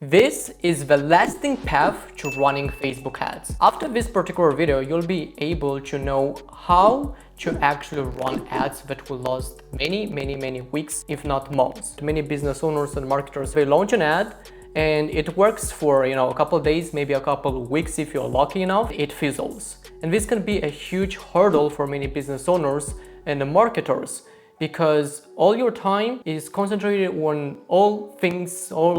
This is the lasting path to running Facebook ads. After this particular video, you'll be able to know how to actually run ads that will last many weeks, if not months. Many business owners and marketers, they launch an ad and it works for a couple of days, maybe a couple of weeks if you're lucky enough, it fizzles. And this can be a huge hurdle for many business owners and marketers, because all your time is concentrated on all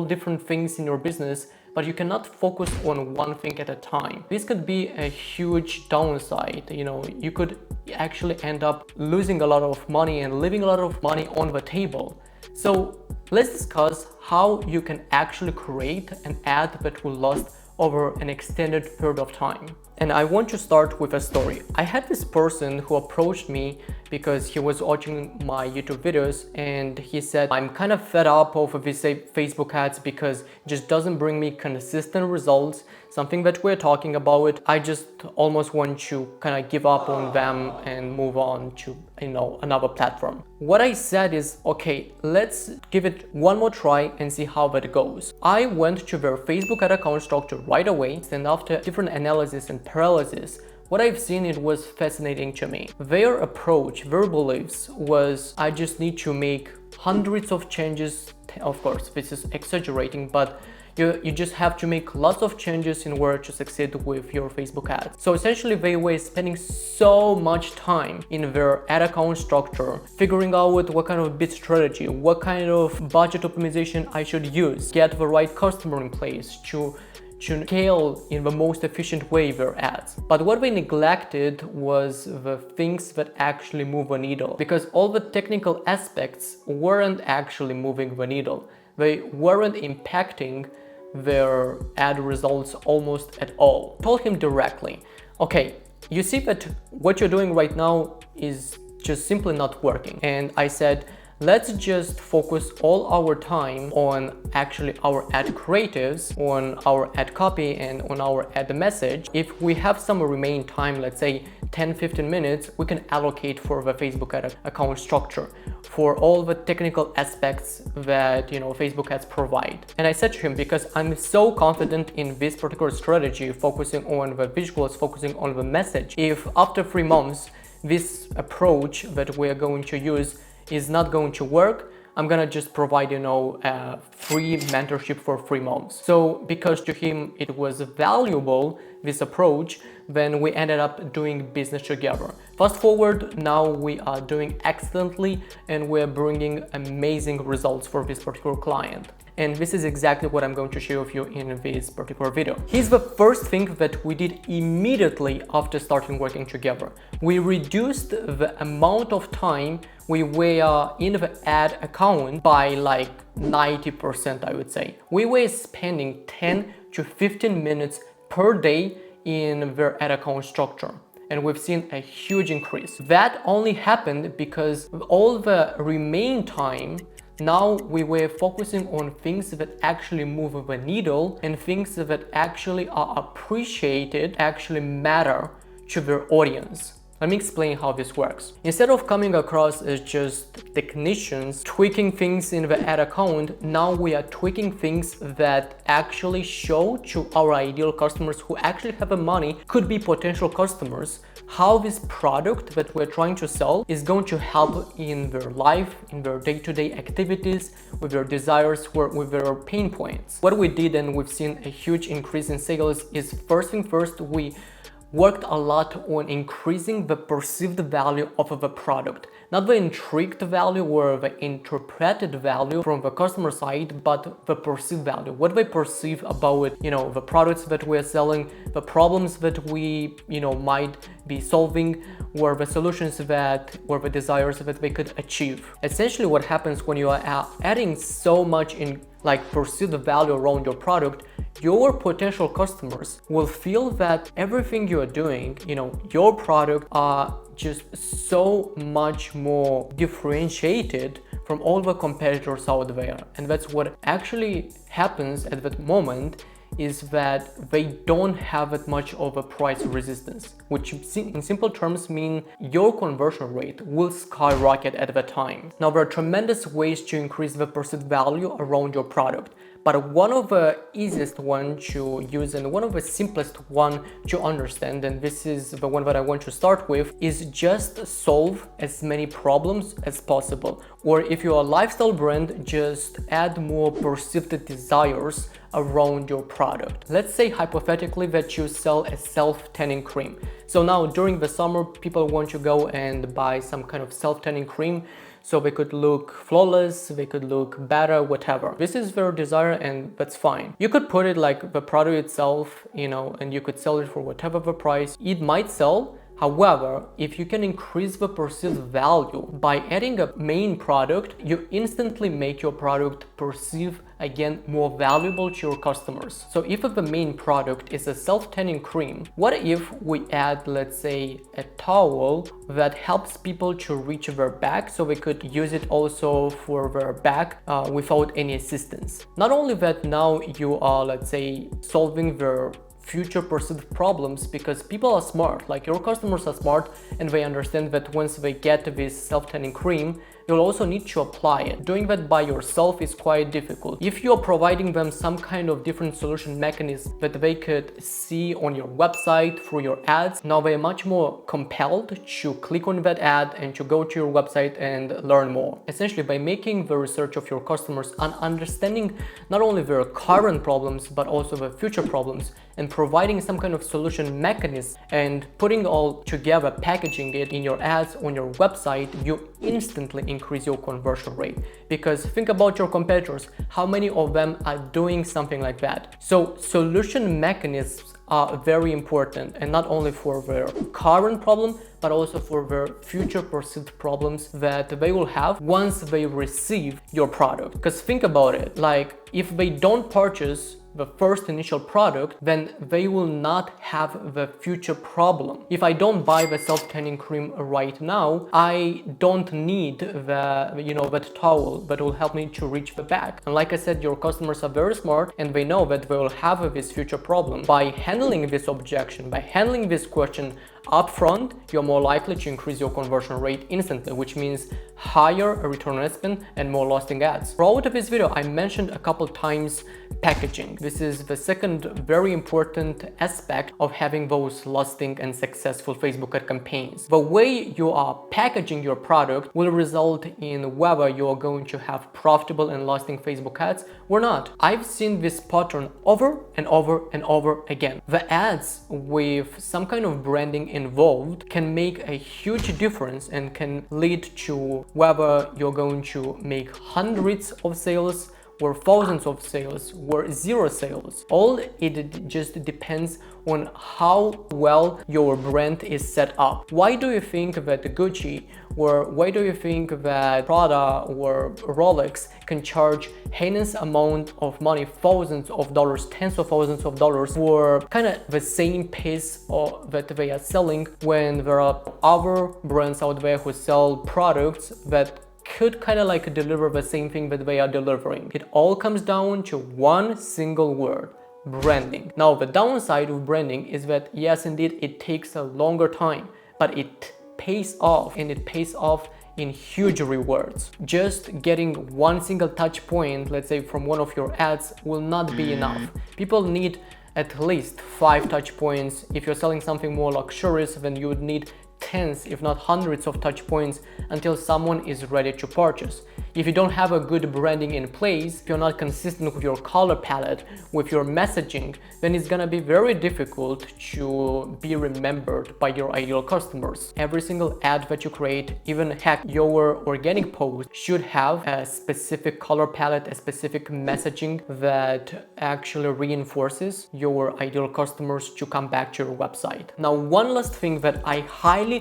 different things in your business, but you cannot focus on one thing at a time. This could be a huge downside. You could actually end up losing a lot of money and leaving a lot of money on the table. So let's discuss how you can actually create an ad that will last over an extended period of time. And I want to start with a story. I had this person who approached me because he was watching my YouTube videos and he said, I'm kind of fed up of these Facebook ads because it just doesn't bring me consistent results, something that we're talking about. I just almost want to kind of give up on them and move on to another platform. What I said is, okay, let's give it one more try and see how that goes. I went to their Facebook ad account structure right away, and after different analysis and paralysis, what I've seen, it was fascinating to me. Their approach, their beliefs was, I just need to make hundreds of changes. Of course, this is exaggerating, but you just have to make lots of changes in order to succeed with your Facebook ads. So essentially they were spending so much time in their ad account structure, figuring out what kind of bid strategy, what kind of budget optimization I should use, get the right customer in place to scale in the most efficient way their ads. But what they neglected was the things that actually move the needle, because all the technical aspects weren't actually moving the needle. They weren't impacting their ad results almost at all. I told him directly, okay, you see that what you're doing right now is just simply not working. And I said, let's just focus all our time on actually our ad creatives, on our ad copy, and on our ad message. If we have some remaining time, let's say 10-15 minutes, we can allocate for the Facebook ad account structure, for all the technical aspects that Facebook ads provide. And I said to him, because I'm so confident in this particular strategy, focusing on the visuals, focusing on the message, if after 3 months this approach that we are going to use is not going to work, I'm gonna just provide a free mentorship for 3 months. So because to him it was valuable, this approach, then we ended up doing business together. Fast forward, now we are doing excellently and we're bringing amazing results for this particular client. And this is exactly what I'm going to share with you in this particular video. Here's the first thing that we did immediately after starting working together. We reduced the amount of time we were in the ad account by like 90%, I would say. We were spending 10 to 15 minutes per day in their ad account structure. And we've seen a huge increase. That only happened because all the remaining time, now we were focusing on things that actually move the needle and things that actually are appreciated, actually matter to their audience. Let me explain how this works. Instead of coming across as just technicians tweaking things in the ad account, now we are tweaking things that actually show to our ideal customers who actually have the money, could be potential customers, how this product that we're trying to sell is going to help in their life, in their day-to-day activities, with their desires, with their pain points. What we did, and we've seen a huge increase in sales, is first thing first, we worked a lot on increasing the perceived value of the product. Not the intrigued value or the interpreted value from the customer side, but the perceived value. What they perceive about the products that we're selling, the problems that we might be solving, or the solutions or the desires that they could achieve. Essentially what happens when you are adding so much in perceived value around your product, your potential customers will feel that everything you are doing, your product are just so much more differentiated from all the competitors out there. And that's what actually happens at that moment, is that they don't have that much of a price resistance, which in simple terms mean your conversion rate will skyrocket at that time. Now, there are tremendous ways to increase the perceived value around your product, but one of the easiest one to use and one of the simplest one to understand, and this is the one that I want to start with, is just solve as many problems as possible. Or if you're a lifestyle brand, just add more perceived desires around your product. Let's say hypothetically that you sell a self-tanning cream. So now during the summer, people want to go and buy some kind of self-tanning cream so they could look flawless, they could look better, whatever. This is their desire and that's fine. You could put it like the product itself, and you could sell it for whatever the price. It might sell. However, if you can increase the perceived value by adding a main product, you instantly make your product perceive again more valuable to your customers. So if the main product is a self-tanning cream, what if we add, let's say, a towel that helps people to reach their back so they could use it also for their back without any assistance? Not only that, now you are, let's say, solving their future perceived problems, because people are smart, like your customers are smart, and they understand that once they get this self-tanning cream, you'll also need to apply it. Doing that by yourself is quite difficult. If you're providing them some kind of different solution mechanism that they could see on your website through your ads, now they're much more compelled to click on that ad and to go to your website and learn more. Essentially, by making the research of your customers and understanding not only their current problems but also the future problems, and providing some kind of solution mechanism and putting all together, packaging it in your ads on your website, you instantly increase your conversion rate. Because think about your competitors, how many of them are doing something like that? So solution mechanisms are very important, and not only for their current problem but also for their future perceived problems that they will have once they receive your product. Because think about it, like if they don't purchase the first initial product, then they will not have the future problem. If I don't buy the self-tanning cream right now, I don't need that towel that will help me to reach the back. And like I said, your customers are very smart and they know that they will have this future problem. By handling this objection, by handling this question upfront, you're more likely to increase your conversion rate instantly, which means higher return on ad spend and more lasting ads. Throughout this video, I mentioned a couple times packaging. This is the second very important aspect of having those lasting and successful Facebook ad campaigns. The way you are packaging your product will result in whether you are going to have profitable and lasting Facebook ads or not. I've seen this pattern over and over and over again. The ads with some kind of branding involved can make a huge difference and can lead to whether you're going to make hundreds of sales or thousands of sales or zero sales. All it just depends on how well your brand is set up. Why do you think that Gucci, or why do you think that Prada or Rolex can charge heinous amount of money, thousands of dollars, tens of thousands of dollars, for kind of the same piece that they are selling, when there are other brands out there who sell products that could kind of like deliver the same thing that they are delivering? It all comes down to one single word: branding. Now, the downside of branding is that yes, indeed, it takes a longer time, but it pays off, and it pays off in huge rewards. Just getting one single touch point, let's say from one of your ads, will not be enough. People need at least 5 touch points. If you're selling something more luxurious, then you would need tens, if not hundreds of touch points until someone is ready to purchase. If you don't have a good branding in place, if you're not consistent with your color palette, with your messaging, then it's gonna be very difficult to be remembered by your ideal customers. Every single ad that you create, even heck, your organic post, should have a specific color palette, a specific messaging that actually reinforces your ideal customers to come back to your website. Now, one last thing that I highly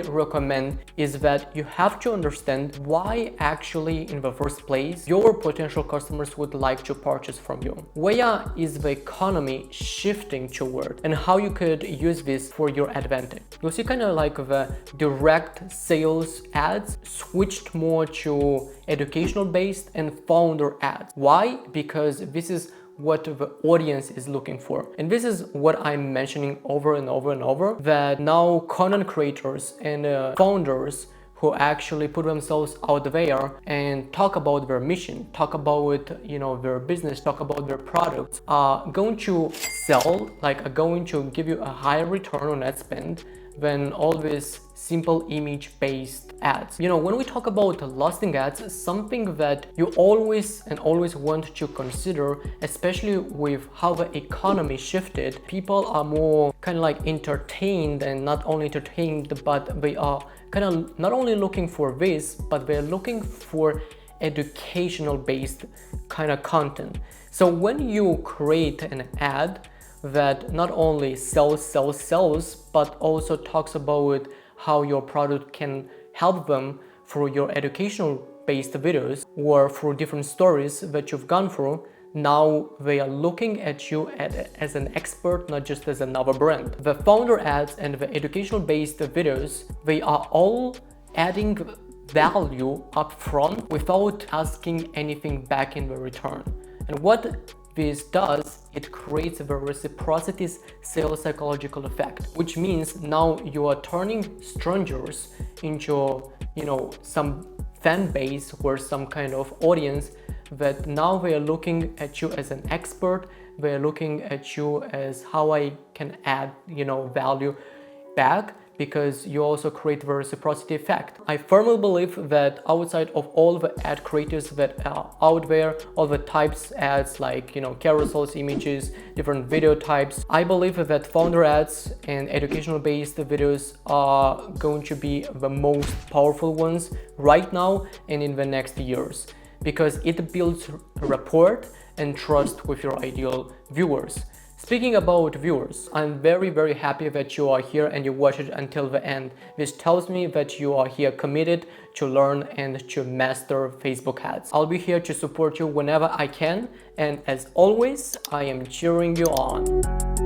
recommend is that you have to understand why actually in the first place your potential customers would like to purchase from you. Where is the economy shifting toward, and how you could use this for your advantage? You'll see kind of like the direct sales ads switched more to educational based and founder ads. Why? Because this is what the audience is looking for. And this is what I'm mentioning over and over and over, that now content creators and founders who actually put themselves out there and talk about their mission, talk about their business, talk about their products, are going to sell, like are going to give you a higher return on ad spend than all these simple image-based ads. When we talk about lasting ads, something that you always want to consider, especially with how the economy shifted, people are more kind of like entertained, and not only entertained, but they are kind of not only looking for this, but they're looking for educational based kind of content. So when you create an ad that not only sells, but also talks about how your product can help them through your educational based videos or through different stories that you've gone through, now they are looking at you as an expert, not just as another brand. The founder ads and the educational based videos, they are all adding value up front without asking anything back in the return. And what this does, it creates a reciprocity sales psychological effect, which means now you are turning strangers into some fan base or some kind of audience that now they are looking at you as an expert. They are looking at you as how I can add value back, because you also create the reciprocity effect. I firmly believe that outside of all the ad creators that are out there, all the types ads like carousels, images, different video types, I believe that founder ads and educational based videos are going to be the most powerful ones right now and in the next years, because it builds rapport and trust with your ideal viewers. Speaking about viewers, I'm very happy that you are here and you watch it until the end. This tells me that you are here committed to learn and to master Facebook ads. I'll be here to support you whenever I can, and as always, I am cheering you on.